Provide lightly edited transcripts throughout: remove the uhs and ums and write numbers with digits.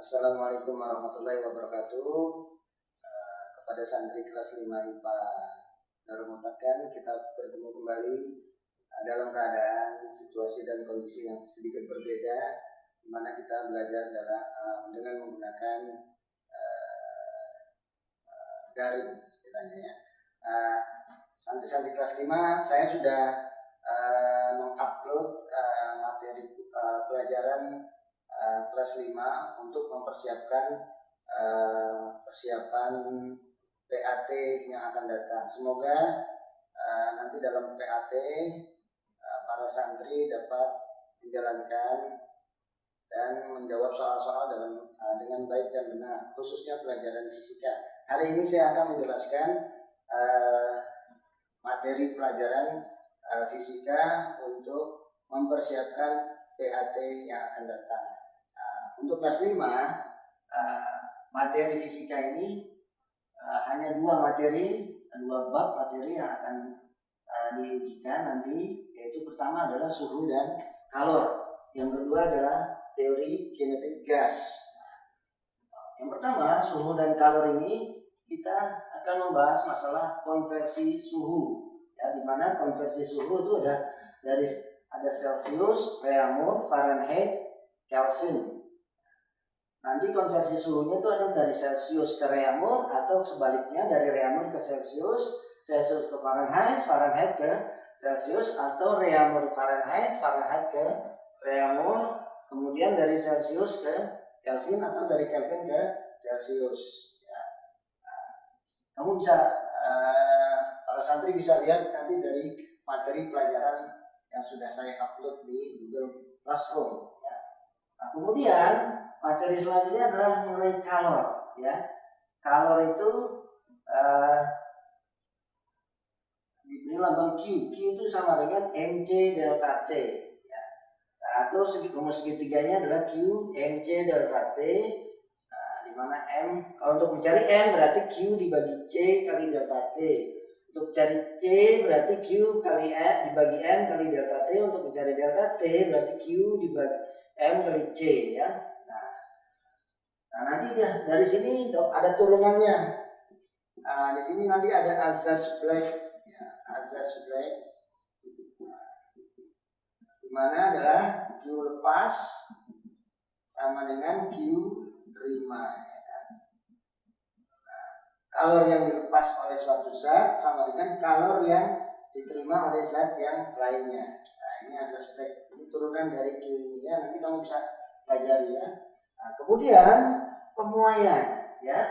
Assalamualaikum warahmatullahi wabarakatuh. Kepada santri kelas 5 IPA Darul Mutakan, kita bertemu kembali dalam keadaan situasi dan kondisi yang sedikit berbeda, di mana kita belajar dengan menggunakan daring istilahnya ya. Santri-santri kelas 5, saya sudah mengupload materi pelajaran kelas 5 untuk mempersiapkan persiapan PAT yang akan datang. Semoga nanti dalam PAT para santri dapat menjalankan dan menjawab soal-soal dengan baik dan benar, khususnya pelajaran fisika. Hari ini saya akan menjelaskan materi pelajaran fisika untuk mempersiapkan PAT yang akan datang. Untuk kelas 5, materi fisika ini hanya dua bab materi yang akan diujikan nanti, yaitu pertama adalah suhu dan kalor, yang kedua adalah teori kinetik gas. Yang pertama, suhu dan kalor ini kita akan membahas masalah konversi suhu, ya, di mana konversi suhu itu ada Celsius, Reaumur, Fahrenheit, Kelvin. Nanti konversi suhunya itu ada dari Celsius ke Reaumur, atau sebaliknya dari Reaumur ke Celsius, Celsius ke Fahrenheit, Fahrenheit ke Celsius, atau Reaumur Fahrenheit, Fahrenheit ke Reaumur, kemudian dari Celsius ke Kelvin, atau dari Kelvin ke Celsius. Ya. Kamu bisa, para santri bisa lihat nanti dari materi pelajaran yang sudah saya upload di Google Classroom. Ya. Nah, kemudian materi selanjutnya adalah mengenai kalor, ya. Kalor itu diberi lambang Q. Q itu sama dengan mc delta T, ya. Nah, atau rumus segitiganya adalah Q mc delta T. Nah, di mana M, kalau untuk mencari M berarti Q dibagi C kali delta T. Untuk mencari C berarti Q kali dibagi M kali delta T. Untuk mencari delta T berarti Q dibagi M kali C, ya. Nah, nanti dari sini ada turunannya. Di sini nanti ada azas Black, ya, azas Black, di mana adalah Q lepas sama dengan Q terima. Ya. Nah, kalor yang dilepas oleh suatu zat sama dengan kalor yang diterima oleh zat yang lainnya. Nah, ini azas Black. Ini turunan dari Q ini, ya. Nanti kamu bisa pelajari, ya. Nah, kemudian pemuaian, ya.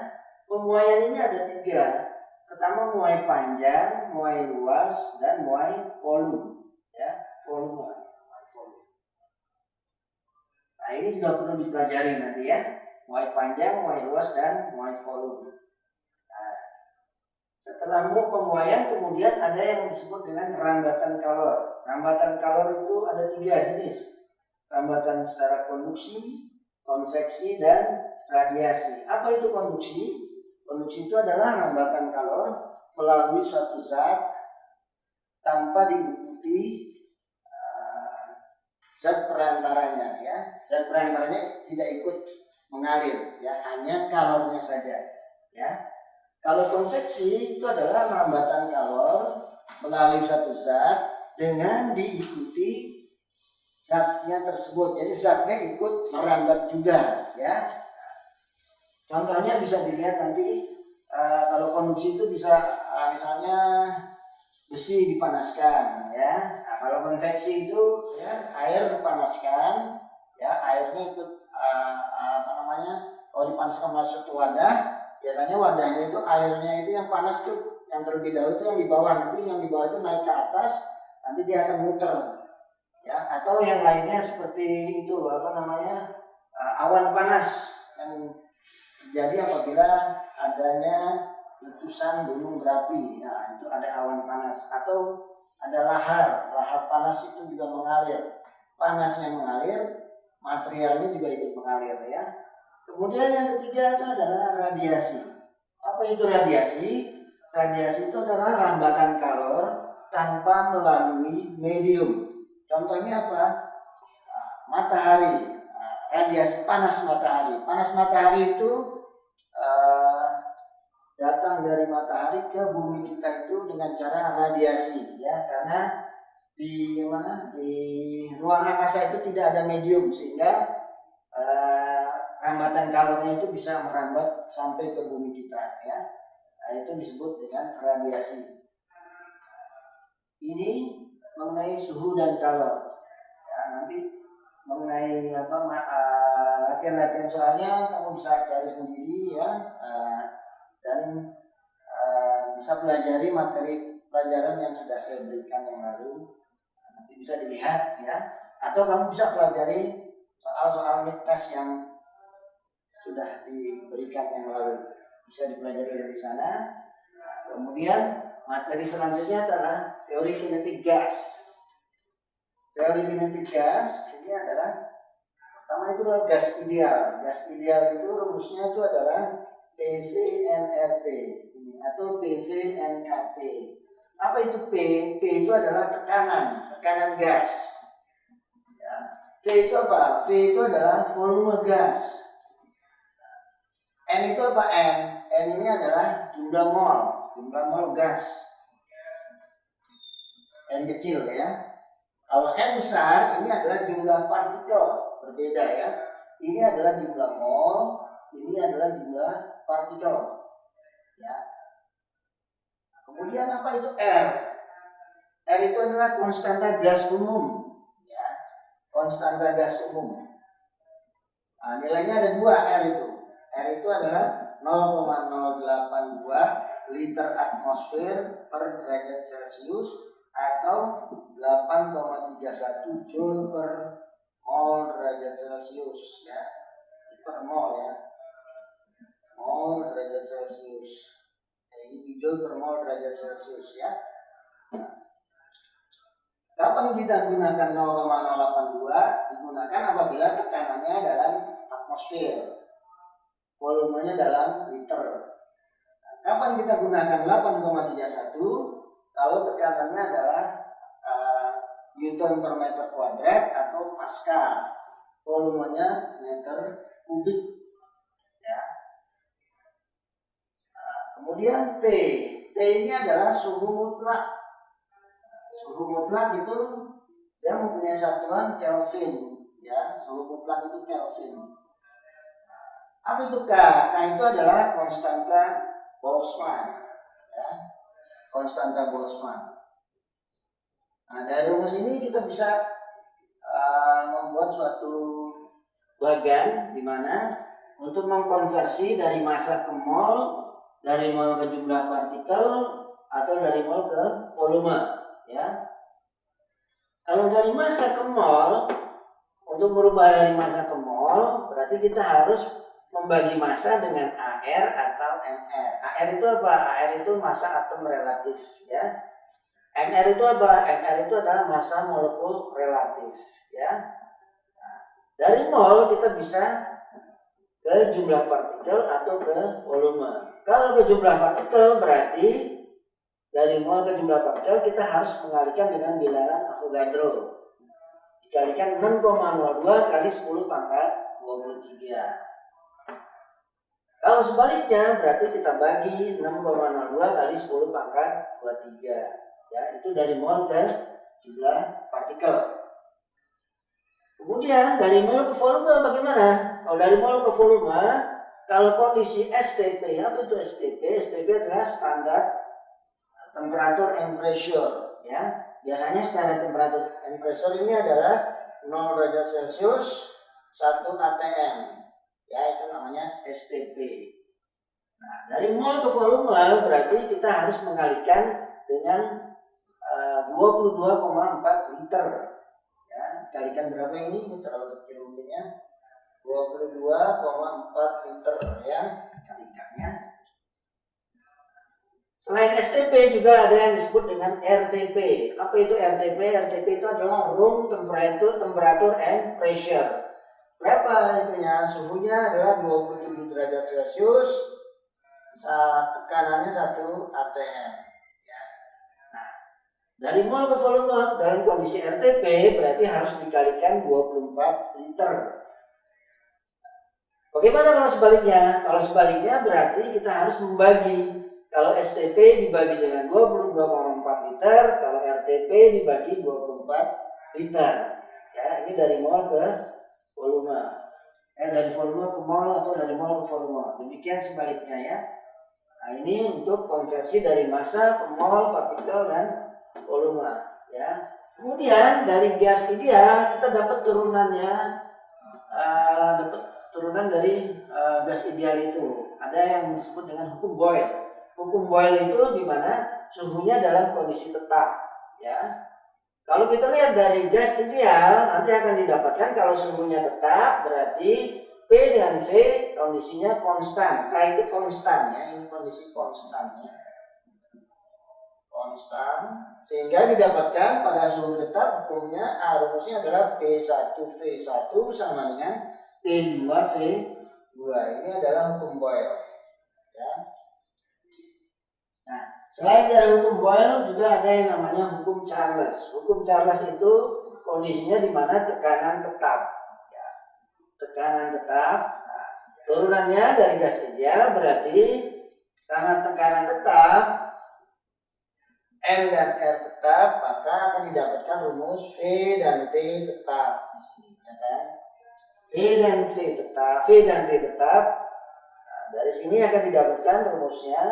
Pemuaian ini ada 3. Pertama, muai panjang, muai luas, dan muai volume, ya. Volume. Nah, ini juga perlu dipelajari nanti, ya. Muai panjang, muai luas, dan muai volume. Nah, setelah pemuaian, kemudian ada yang disebut dengan rambatan kalor. Rambatan kalor itu ada 3 jenis. Rambatan secara konduksi, konveksi, dan radiasi. Apa itu konduksi? Konduksi itu adalah rambatan kalor melalui suatu zat tanpa diikuti zat perantaranya, ya. Zat perantaranya tidak ikut mengalir, ya, hanya kalornya saja, ya. Kalau konveksi itu adalah rambatan kalor melalui suatu zat dengan diikuti zatnya tersebut. Jadi zatnya ikut merambat juga, ya. Contohnya bisa dilihat nanti, kalau konduksi itu bisa misalnya besi dipanaskan, ya. Nah, kalau konveksi itu, ya, air dipanaskan, ya, airnya ikut kalau dipanaskan masuk ke wadah, biasanya wadahnya itu airnya itu yang panas tuh, yang terlebih dahulu itu yang di bawah, nanti yang di bawah itu naik ke atas, nanti dia akan muter, ya. Atau yang lainnya seperti itu, awan panas yang terjadi apabila adanya letusan gunung berapi. Nah, itu ada awan panas. Atau ada lahar panas itu juga mengalir. Panasnya mengalir, materialnya juga ikut mengalir, ya. Kemudian yang ketiga itu adalah radiasi. Apa itu radiasi? Radiasi itu adalah rambatan kalor tanpa melalui medium. Contohnya apa? Matahari. radiasi panas matahari. Panas matahari itu datang dari matahari ke bumi kita itu dengan cara radiasi, ya, karena di ruang angkasa itu tidak ada medium, sehingga rambatan kalornya itu bisa merambat sampai ke bumi kita, ya. Nah, itu disebut dengan radiasi. Ini mengenai suhu dan kalor. Ya, nanti mengenai latihan-latihan soalnya kamu bisa cari sendiri, ya, dan bisa pelajari materi pelajaran yang sudah saya berikan yang lalu. Nanti bisa dilihat, ya, atau kamu bisa pelajari soal-soal midtest yang sudah diberikan yang lalu, bisa dipelajari dari sana. Kemudian materi selanjutnya adalah teori kinetik gas. Teori kinetik gas ini adalah, pertama itu adalah gas ideal. Gas ideal itu rumusnya itu adalah PV-nRT atau PV-nKT. Apa itu P? P itu adalah tekanan gas. Ya. V itu apa? V itu adalah volume gas. N itu apa? N ini adalah jumlah mol gas. N kecil, ya. Kalau N besar ini adalah jumlah partikel, berbeda, ya. Ini adalah jumlah mol, ini adalah jumlah partikel, ya. Kemudian apa itu R? R itu adalah konstanta gas umum, ya. Konstanta gas umum. Nah, nilainya ada 2 R itu. R itu adalah 0,082 liter atmosfer per derajat Celcius atau 8,31 Joule per mol derajat Celcius, ya. Per mol, ya. Mol derajat Celcius. Ini Joule per mol derajat Celcius, ya. Kapan kita gunakan 0,082? Digunakan apabila tekanannya dalam atmosfer, volumenya dalam liter. Kapan kita gunakan 8,31? Kalau tekanannya adalah Newton per meter kuadrat atau Pascal, volumenya meter kubik, ya. Kemudian T ini adalah suhu mutlak. Suhu mutlak itu dia mempunyai satuan Kelvin, ya. Suhu mutlak itu Kelvin. Apa itu K? K itu adalah konstanta Boltzmann, ya. Konstanta Boltzmann. Nah, dari rumus ini kita bisa membuat suatu bagan di mana untuk mengkonversi dari massa ke mol, dari mol ke jumlah partikel, atau dari mol ke volume, ya. Kalau dari massa ke mol, untuk berubah dari massa ke mol, berarti kita harus membagi massa dengan AR atau MR. AR itu apa? AR itu massa atom relatif, ya. MR itu apa? MR itu adalah massa molekul relatif, ya. Nah, dari mol kita bisa ke jumlah partikel atau ke volume. Kalau ke jumlah partikel berarti dari mol ke jumlah partikel kita harus mengalihkan dengan bilangan Avogadro. Dikalikan 6,02 kali 10 pangkat 23. Kalau sebaliknya berarti kita bagi 6,02 kali 10 pangkat 23. Ya, itu dari mol ke jumlah partikel. Kemudian dari mol ke volume bagaimana? Kalau dari mol ke volume, kalau kondisi STP, apa itu STP? STP adalah standar temperature and pressure, ya. Biasanya standar temperature and pressure ini adalah 0 derajat Celcius 1 atm. Ya, itu namanya STP. Nah, dari mol ke volume berarti kita harus mengalihkan dengan 22,4 liter. Ya, kalikan berapa ini? Ini terlalu kecil mungkinnya. 22,4 liter, ya, kalikannya. Selain STP juga ada yang disebut dengan RTP. Apa itu RTP? RTP itu adalah room temperature and pressure. Berapa itunya? Suhunya adalah 27 derajat Celcius. Tekanannya 1 atm. Ya. Nah, dari mol ke volume dalam kondisi RTP berarti harus dikalikan 24 liter. Bagaimana kalau sebaliknya? Kalau sebaliknya berarti kita harus membagi. Kalau STP dibagi dengan 22,4 liter, kalau RTP dibagi 24 liter. Ya, ini dari mol ke volume. Dari volume ke mol atau dari mol ke volume. Demikian sebaliknya ya. Nah, ini untuk konversi dari massa ke mol, partikel dan volume ya. Kemudian dari gas ideal kita dapat turunannya, dapat turunan dari gas ideal itu. Ada yang disebut dengan hukum Boyle. Hukum Boyle itu di mana suhunya dalam kondisi tetap ya. Kalau kita lihat dari gas ideal nanti akan didapatkan kalau suhunya tetap berarti P dan V kondisinya konstan. K itu konstan ya, ini kondisi konstannya. Konstan sehingga didapatkan pada suhu tetap hukumnya rumusnya adalah P1V1 sama dengan P2V2. Ini adalah hukum Boyle ya. Nah, selain dari hukum Boyle juga ada yang namanya hukum Charles. Hukum Charles itu kondisinya di mana tekanan tetap ya. Tekanan tetap. Nah, turunannya dari gas ideal berarti karena tekanan tetap M dan R tetap, maka akan didapatkan rumus V dan T tetap di sini, ya kan? V dan T tetap. Nah, dari sini akan didapatkan rumusnya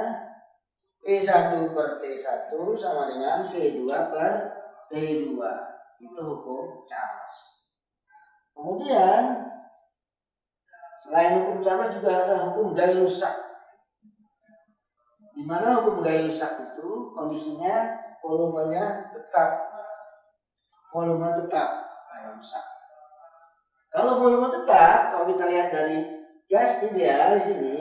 P1 per T1 sama dengan V2 per T2. Itu hukum Charles. Kemudian selain hukum Charles juga ada hukum Gay-Lussac. Di mana hukum Gay-Lussac itu kondisinya volumenya tetap. Volume tetap. Gay-Lussac. Kalau volume tetap, kalau kita lihat dari gas ideal di sini,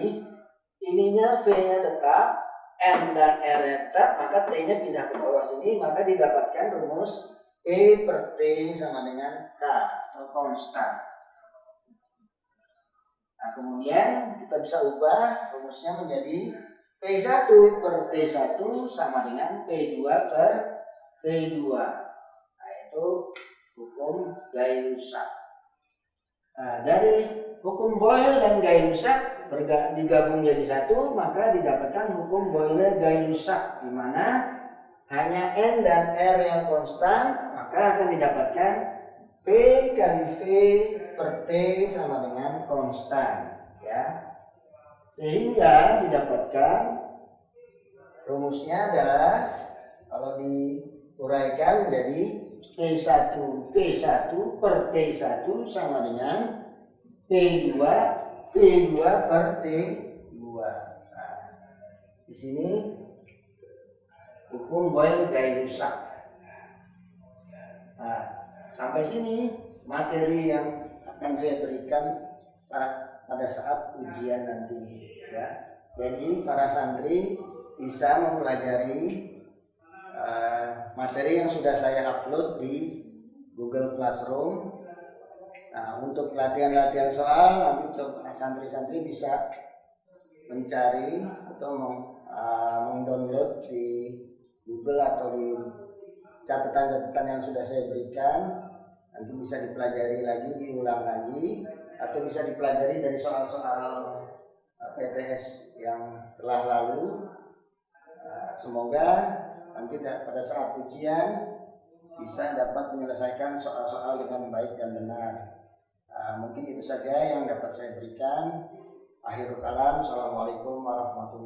ininya V-nya tetap, N dan R tetap, maka T-nya pindah ke bawah sini, maka didapatkan rumus P per T sama dengan K atau konstan. Nah, kemudian kita bisa ubah rumusnya menjadi P1 per T1 sama dengan P2 per T2. Nah, itu hukum Gay-Lussac. Nah, dari hukum Boyle dan Gay-Lussac digabung jadi satu, maka didapatkan hukum Boyle-Gay-Lussac, di mana hanya N dan R yang konstan, maka akan didapatkan P kali V per T sama dengan konstan ya. Sehingga didapatkan rumusnya adalah kalau diuraikan menjadi P1 V1 per T1 sama dengan P2 V2 per T2. Nah, di sini hukum Boyle-Gay-Lussac. Nah, sampai sini materi yang akan saya berikan pada saat ujian nanti ya. Jadi para santri bisa mempelajari materi yang sudah saya upload di Google Classroom. Nah, untuk latihan-latihan soal nanti coba santri-santri bisa mencari atau mendownload di Google atau di catatan-catatan yang sudah saya berikan. Nanti bisa dipelajari lagi, diulang lagi, atau bisa dipelajari dari soal-soal PTS yang telah lalu. Semoga nanti pada saat ujian bisa dapat menyelesaikan soal-soal dengan baik dan benar. Mungkin itu saja yang dapat saya berikan. Akhirul kalam. Assalamualaikum warahmatullahi wabarakatuh.